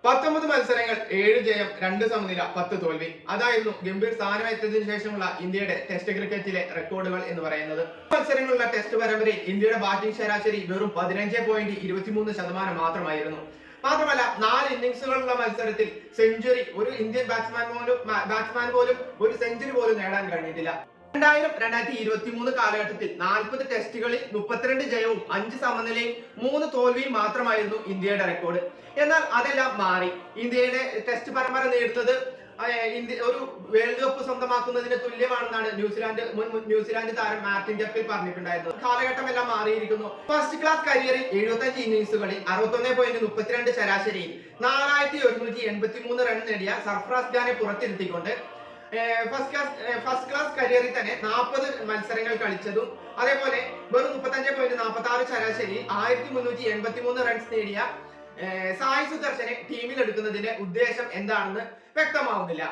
19 മത്സരങ്ങൾ 7 ജയം 2 സമനില 10 തോൽവി. അതായിരുന്നു ഗംഭീർ സ്ഥാനമേറ്റതിനു ശേഷമുള്ള ഇന്ത്യയുടെ ടെസ്റ്റ് ക്രിക്കറ്റിലെ റെക്കോർഡുകൾ എന്ന് പറയുന്നത്. മത്സരങ്ങളുള്ള ടെസ്റ്റ് പരമ്പരയിൽ ഇന്ത്യയുടെ ബാറ്റിംഗ് ശരാശരി വെറും 15.23% മാത്രമായിരുന്നു. മാത്രമല്ല 4 ഇന്നിംഗ്സുകളുള്ള മത്സരത്തിൽ സെഞ്ചുറി ഒരു ഇന്ത്യൻ ബാറ്റ്സ്മാൻ പോലും ഒരു സെഞ്ചുറി പോലും നേടാൻ കഴിഞ്ഞിട്ടില്ല. 2023 കാലഘട്ടത്തിൽ 40 ടെസ്റ്റുകളിൽ 32 ജയവും 5 സമനിലയും 3 തോൽവിയും മാത്രമായിരുന്നു ഇന്ത്യയുടെ റെക്കോർഡ്. എന്നാൽ അതെല്ലാം മാറി. ഇന്ത്യയുടെ ടെസ്റ്റ് പരമ്പര നേടുന്നത് ഒരു വേൾഡ് കപ്പ് സ്വന്തമാക്കുന്നതിന് തുല്യമാണെന്നാണ് ന്യൂസിലാൻഡ് താരം മാർട്ടിൻ ജപ്പിൽ പറഞ്ഞിട്ടുണ്ടായിരുന്നത്. കാലഘട്ടം എല്ലാം മാറിയിരിക്കുന്നു. ഫസ്റ്റ് ക്ലാസ് കരിയറിൽ 75 ഇന്നിംഗ്സുകളിൽ 61.32 ശരാശരിയിൽ 4183 റൺ നേടിയ സർഫറാസ് ഖാനെ പുറത്തിരുത്തിക്കൊണ്ട് ഫസ്റ്റ് ക്ലാസ് കരിയറിൽ തന്നെ 40 മത്സരങ്ങൾ കളിച്ചതും അതേപോലെ വെറും 35.46 ശരാശരി 1383 റൺസ് നേടിയ സായി സുദർശനെ ടീമിൽ എടുക്കുന്നതിന്റെ ഉദ്ദേശം എന്താണെന്ന് വ്യക്തമാവുന്നില്ല.